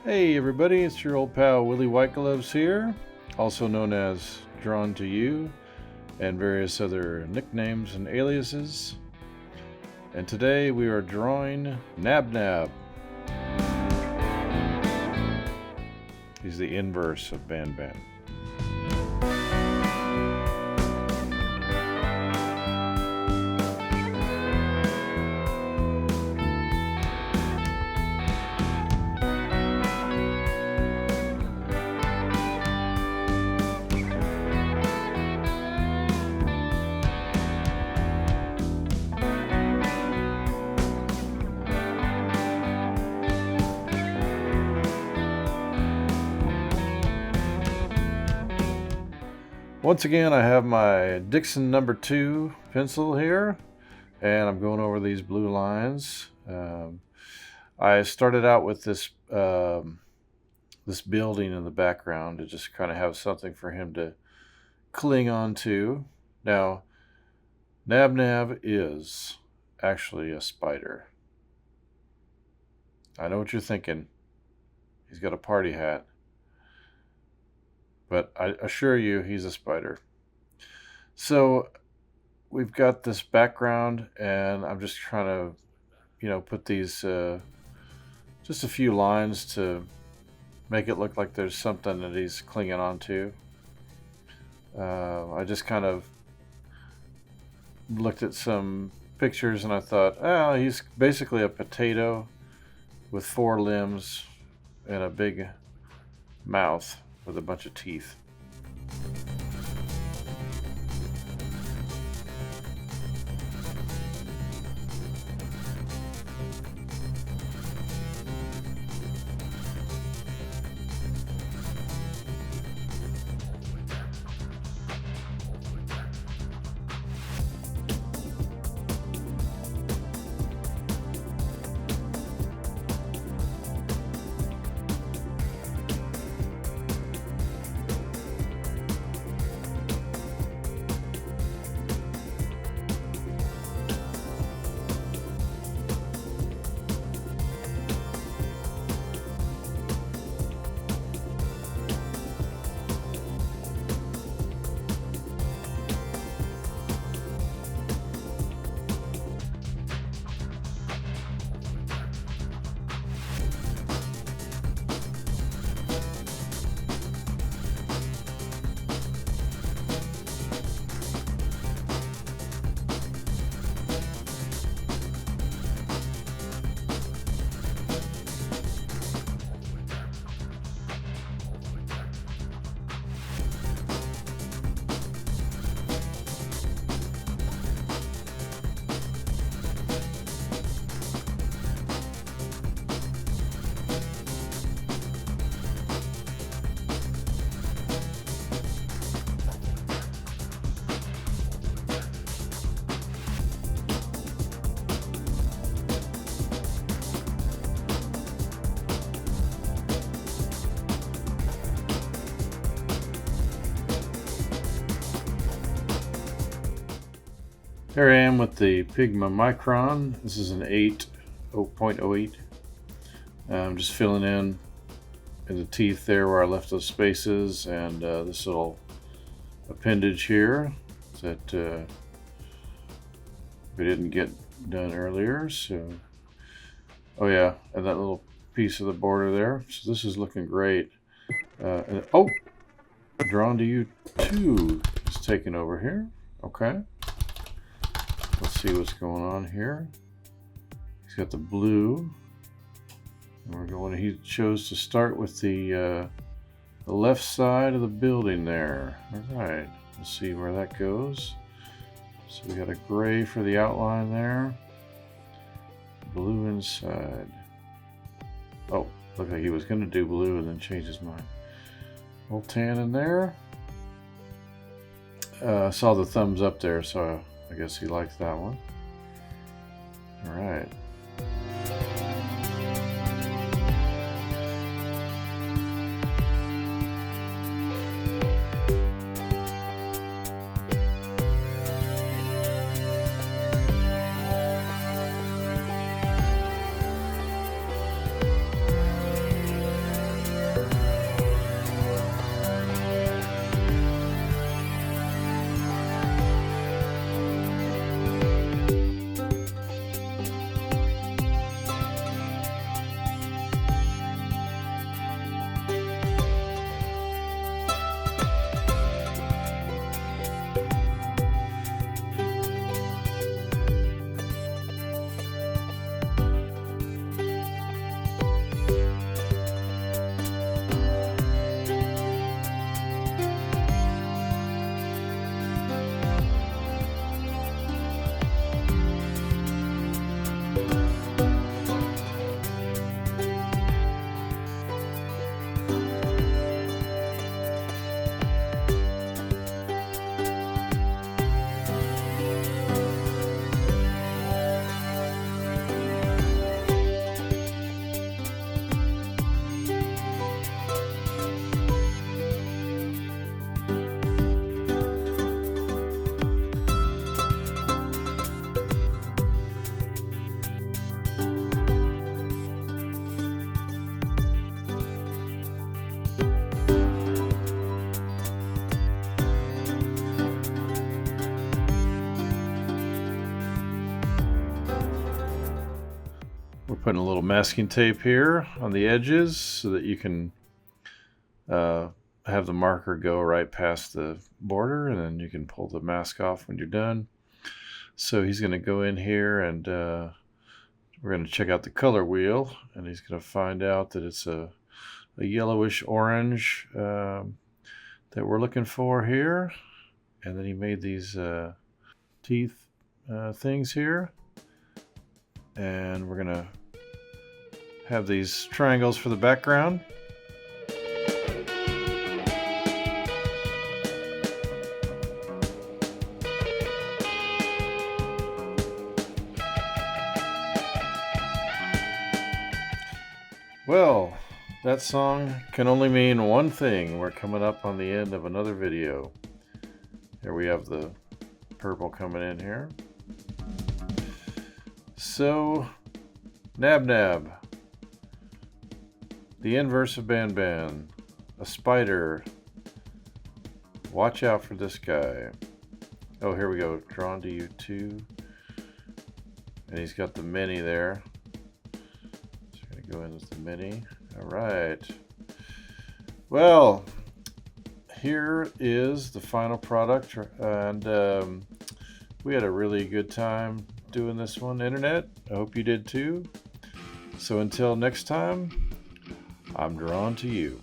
Hey everybody, it's your old pal Willie Whitegloves here, also known as Drawn to You, and various other nicknames and aliases. And today we are drawing Nabnab. He's the inverse of Ban Ban. Once again, I have my Dixon number 2 pencil here, and I'm going over these blue lines. I started out with this this building in the background to just kind of have something for him to cling on to. Now, Nabnab is actually a spider. I know what you're thinking. He's got a party hat. But I assure you he's a spider. So we've got this background, and I'm just trying to, put these, just a few lines to make it look like there's something that he's clinging on to. I just kind of looked at some pictures and I thought, he's basically a potato with 4 limbs and a big mouth with a bunch of teeth. Here I am with the Pigma Micron. This is an 8.08. I'm just filling in the teeth there where I left those spaces, and this little appendage here that we didn't get done earlier. So, and that little piece of the border there. So this is looking great. Drawn to You 2 is taking over here. Okay. Let's see what's going on here. He's got the blue. And he chose to start with the left side of the building there. All right, let's see where that goes. So we got a gray for the outline there. Blue inside. Oh, looked like he was going to do blue and then change his mind. A little tan in there. Saw the thumbs up there, so I guess he likes that one. All right. putting a little masking tape here on the edges so that you can have the marker go right past the border, and then you can pull the mask off when you're done. So he's going to go in here and we're going to check out the color wheel, and he's going to find out that it's a yellowish orange that we're looking for here. And then he made these teeth things here, and we're going to have these triangles for the background. Well, that song can only mean one thing. We're coming up on the end of another video. Here we have the purple coming in here. So, Nabnab, the inverse of Ban, a spider. Watch out for this guy. Oh, here we go. Drawn to you too. And he's got the mini there. Go in with the mini. All right. Well, here is the final product, and we had a really good time doing this one, Internet. I hope you did too. So until next time, I'm drawn to you.